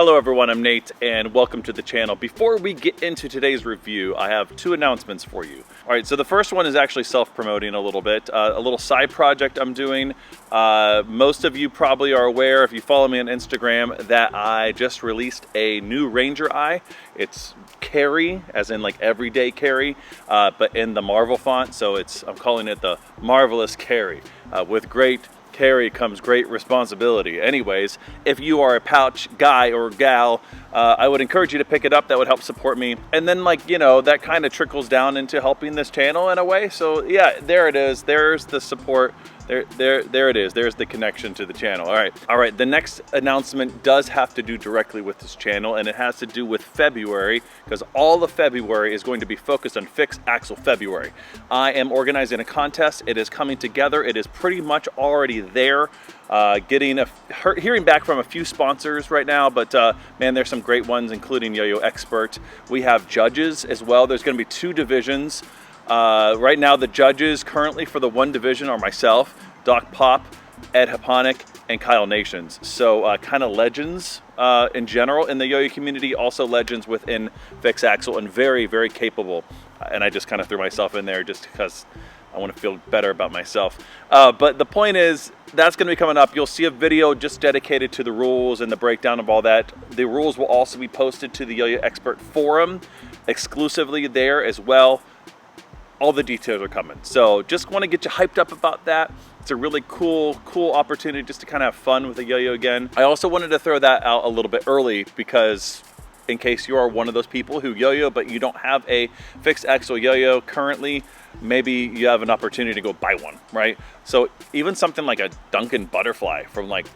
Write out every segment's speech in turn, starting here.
Hello everyone, I'm Nate and welcome to the channel. Before we get into today's review, I have two announcements for you. Alright, so the first one is actually self-promoting a little bit, a little side project I'm doing. Most of you probably are aware, if you follow me on Instagram, that I just released a new Ranger eye. It's Carry, as in like everyday Carry, but in the Marvel font, so I'm calling it the Marvelous Carry. With great carry comes great responsibility. Anyways, if you are a pouch guy or gal, I would encourage you to pick it up. That would help support me. And then, like, you know, that kind of trickles down into helping this channel in a way. So yeah, there it is. There's the support. There it is. There's the connection to the channel. All right. The next announcement does have to do directly with this channel, and it has to do with February, because all of February is going to be focused on Fixed Axle February. I am organizing a contest. It is coming together. It is pretty much already there. Hearing back from a few sponsors right now, but man, there's some great ones, including YoYo Expert. We have judges as well. There's going to be two divisions. Right now, the judges currently for the one division are myself, Doc Pop, Ed Haponic, and Kyle Nations. So kind of legends in general in the yo-yo community, also legends within Fixed Axle, and very, very capable. And I just kind of threw myself in there just because I want to feel better about myself. But the point is, that's going to be coming up. You'll see a video just dedicated to the rules and the breakdown of all that. The rules will also be posted to the YoYo Expert forum exclusively there as well. All the details are coming. So just want to get you hyped up about that. It's a really cool opportunity just to kind of have fun with the yo-yo again. I also wanted to throw that out a little bit early because in case you are one of those people who yo-yo but you don't have a fixed axle yo-yo currently, maybe you have an opportunity to go buy one, right? So even something like a Duncan Butterfly from, like,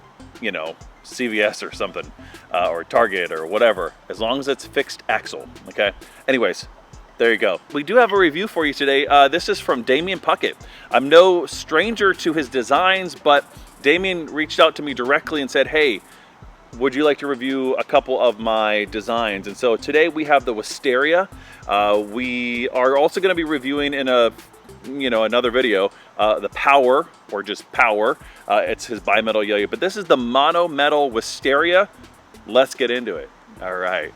you know, CVS or something, or Target or whatever, as long as it's fixed axle, okay? Anyways, there you go. We do have a review for you today. This is from Damian Puckett. I'm no stranger to his designs, but Damian reached out to me directly and said, hey, would you like to review a couple of my designs? And so today we have the Wisteria. We are also going to be reviewing in another video, the Power, or just Power. It's his bimetal yo-yo, but this is the mono metal Wisteria. Let's get into it. All right.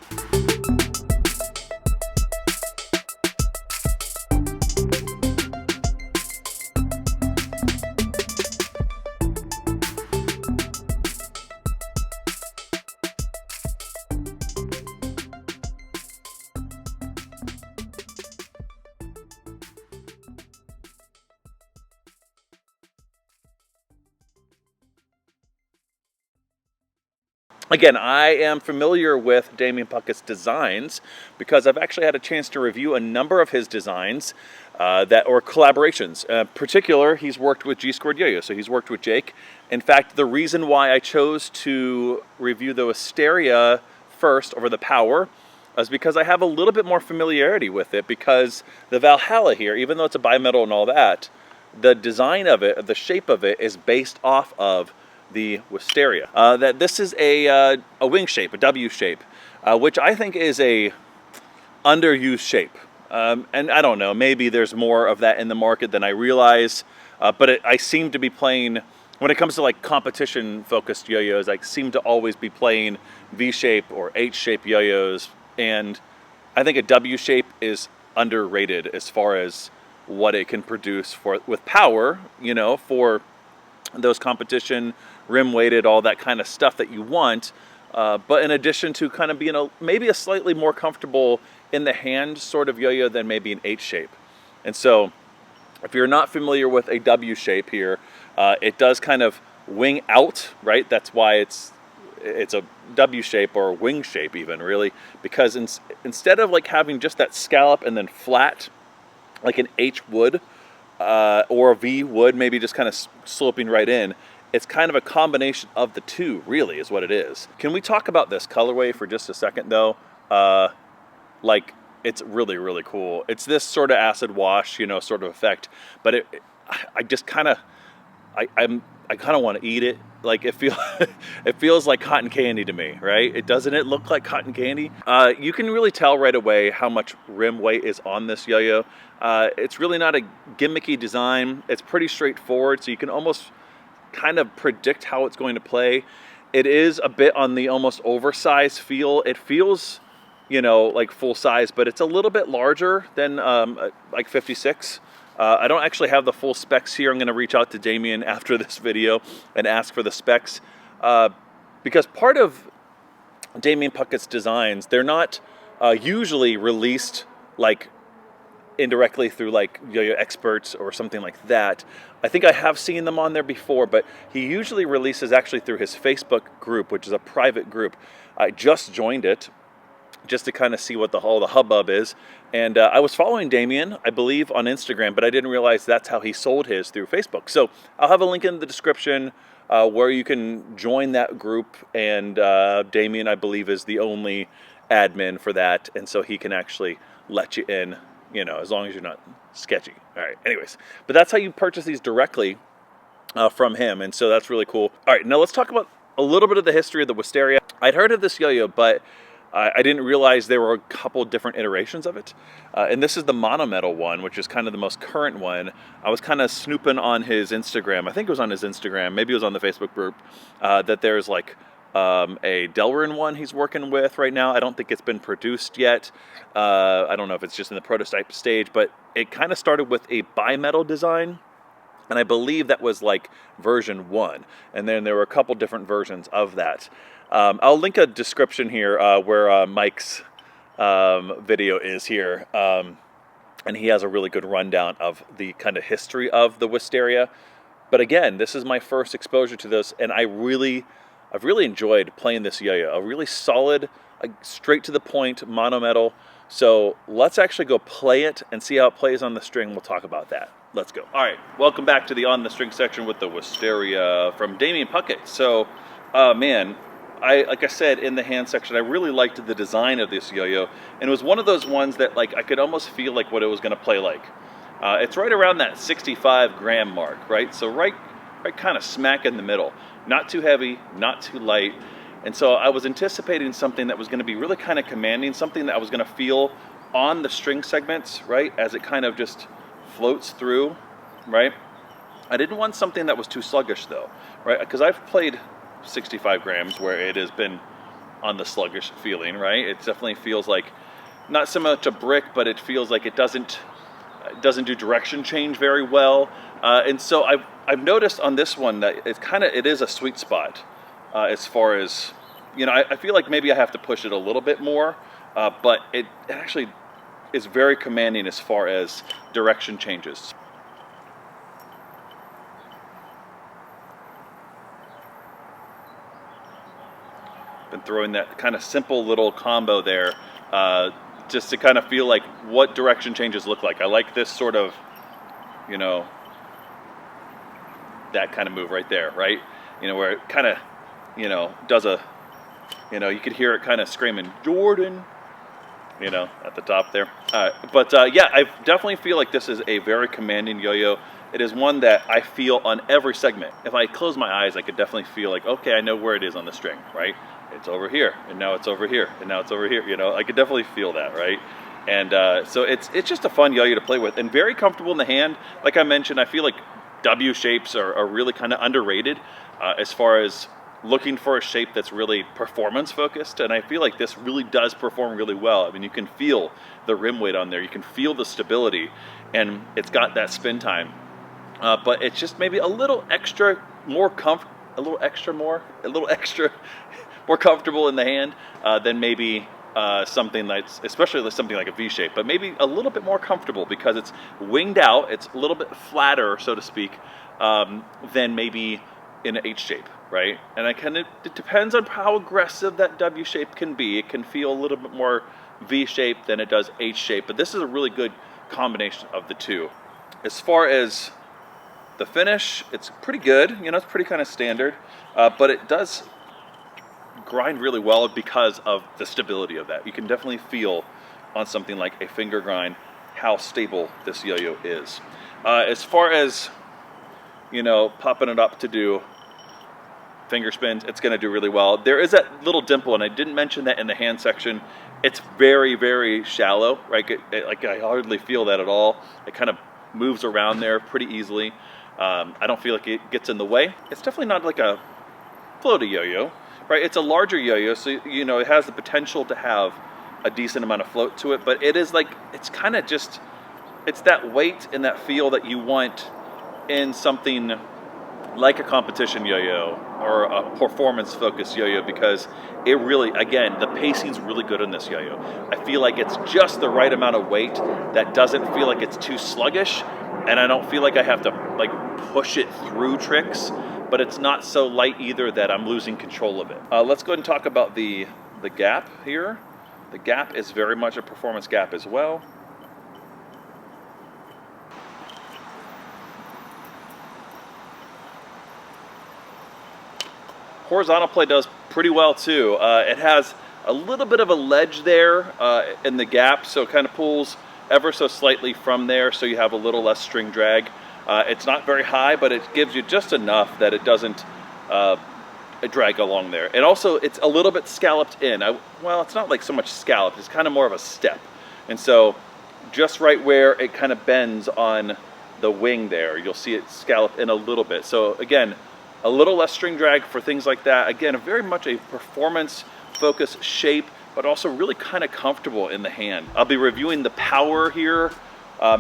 Again, I am familiar with Damian Puckett's designs because I've actually had a chance to review a number of his designs or collaborations. In particular, he's worked with Squared YoYos, so he's worked with Jake. In fact, the reason why I chose to review the Wisteria first over the Power is because I have a little bit more familiarity with it, because the Valhalla here, even though it's a bimetal and all that, the design of it, the shape of it, is based off of the Wisteria. That this is a wing shape, a W shape, which I think is a underused shape. And I don't know, maybe there's more of that in the market than I realize, but I seem to be playing, when it comes to like competition focused yo-yos, I seem to always be playing V shape or H shape yo-yos, and I think a W shape is underrated as far as what it can produce with power, you know, for those competition, rim weighted, all that kind of stuff that you want, but in addition to kind of being maybe a slightly more comfortable in the hand sort of yo-yo than maybe an H shape. And so if you're not familiar with a W shape here, it does kind of wing out, right? That's why it's a W shape, or a wing shape even, really, because instead of like having just that scallop and then flat like an H would, or a V would, maybe just kind of sloping right in, it's kind of a combination of the two, really, is what it is. Can we talk about this colorway for just a second, though? Like, it's really, really cool. It's this sort of acid wash, you know, sort of effect, but I just kind of, I kind of want to eat it. Like, it feels like cotton candy to me, right? Doesn't it look like cotton candy? You can really tell right away how much rim weight is on this yo-yo. It's really not a gimmicky design. It's pretty straightforward, so you can almost kind of predict how it's going to play. It is a bit on the almost oversized feel. It feels, you know, like full size, but it's a little bit larger than like 56. I don't actually have the full specs here. I'm going to reach out to Damian after this video and ask for the specs, because part of Damian Puckett's designs, they're not usually released like indirectly through like YoYo Experts or something like that. I think I have seen them on there before, but he usually releases actually through his Facebook group, which is a private group. I just joined it just to kind of see what all the hubbub is. And I was following Damian, I believe, on Instagram, but I didn't realize that's how he sold his, through Facebook. So I'll have a link in the description where you can join that group. And Damian, I believe, is the only admin for that. And so he can actually let you in, you know, as long as you're not sketchy. All right, anyways, but that's how you purchase these directly from him. And so that's really cool. All right, now let's talk about a little bit of the history of the Wisteria. I'd heard of this yo-yo, but I didn't realize there were a couple different iterations of it. And this is the monometal one, which is kind of the most current one. I was kind of snooping on his Instagram. I think it was on his Instagram, maybe it was on the Facebook group, that there's like a Delrin one he's working with right now. I don't think it's been produced yet. I don't know if it's just in the prototype stage, but it kind of started with a bimetal design. And I believe that was like version 1. And then there were a couple different versions of that. I'll link a description here where Mike's video is here. And he has a really good rundown of the kind of history of the Wisteria. But again, this is my first exposure to this, and I've really enjoyed playing this yo-yo. A really solid, straight to the point monometal. So let's actually go play it and see how it plays on the string. We'll talk about that. Let's go. All right, welcome back to the On the String section with the Wisteria from Damian Puckett. So, man, like I said in the hand section, I really liked the design of this yo-yo, and it was one of those ones that like I could almost feel like what it was going to play like. It's right around that 65 gram mark, right? So right kind of smack in the middle. Not too heavy, not too light. And so I was anticipating something that was going to be really kind of commanding, something that I was going to feel on the string segments, right, as it kind of just floats through, right? I didn't want something that was too sluggish though, right? Because I've played 65 grams where it has been on the sluggish feeling, right? It definitely feels like not so much a brick, but it feels like it doesn't do direction change very well. And so I've noticed on this one that it is a sweet spot as far as, you know, I feel like maybe I have to push it a little bit more, but it actually is very commanding as far as direction changes. Been throwing that kind of simple little combo there just to kind of feel like what direction changes look like. I like this sort of, you know, that kind of move right there, right? You know, where it kind of, you know, does a, you know, you could hear it kind of screaming, Jordan, you know, at the top there. But yeah, I definitely feel like this is a very commanding yo-yo. It is one that I feel on every segment. If I close my eyes, I could definitely feel like, okay, I know where it is on the string, right? It's over here, and now it's over here, and now it's over here. You know, I could definitely feel that, right? And so it's just a fun yo-yo to play with, and very comfortable in the hand. Like I mentioned, I feel like W shapes are really kind of underrated as far as looking for a shape that's really performance focused, and I feel like this really does perform really well. I mean, you can feel the rim weight on there, you can feel the stability, and it's got that spin time. But it's just maybe a little extra more comfortable in the hand than maybe something that's, especially something like a V shape, but maybe a little bit more comfortable because it's winged out, it's a little bit flatter, so to speak, than maybe in an H shape, right? And it depends on how aggressive that W shape can be. It can feel a little bit more V shape than it does H shape, but this is a really good combination of the two. As far as the finish, it's pretty good, you know, it's pretty kind of standard, but it does grind really well because of the stability of that. You can definitely feel on something like a finger grind how stable this yo-yo is. As far as, you know, popping it up to do finger spins, it's going to do really well. There is that little dimple, and I didn't mention that in the hand section. It's very, very shallow, right? Like I hardly feel that at all. It kind of moves around there pretty easily. I don't feel like it gets in the way. It's definitely not like a floaty yo-yo, right? It's a larger yo-yo, so you know, it has the potential to have a decent amount of float to it, but it is like, it's kind of just, it's that weight and that feel that you want in something like a competition yo-yo or a performance-focused yo-yo, because it really, again, the pacing's really good on this yo-yo. I feel like it's just the right amount of weight that doesn't feel like it's too sluggish, and I don't feel like I have to like push it through tricks, but it's not so light either that I'm losing control of it. Let's go ahead and talk about the gap here. The gap is very much a performance gap as well. Horizontal play does pretty well too. It has a little bit of a ledge there in the gap, so it kind of pulls ever so slightly from there, so you have a little less string drag. It's not very high, but it gives you just enough that it doesn't drag along there. And also, it's a little bit scalloped in. Well, it's not like so much scalloped, it's kind of more of a step. And so, just right where it kind of bends on the wing there, you'll see it scallop in a little bit. So again, a little less string drag for things like that. Again, very much a performance-focused shape, but also really kind of comfortable in the hand. I'll be reviewing the power here,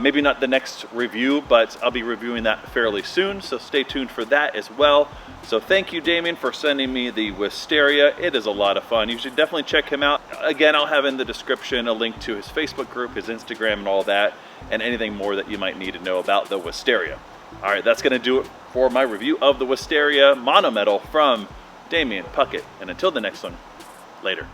maybe not the next review, but I'll be reviewing that fairly soon, so stay tuned for that as well. So thank you, Damian, for sending me the Wisteria. It is a lot of fun. You should definitely check him out. Again, I'll have in the description a link to his Facebook group, his Instagram, and all that, and anything more that you might need to know about the Wisteria. All right, that's gonna do it for my review of the Wisteria Monometal from Damian Puckett. And until the next one, later.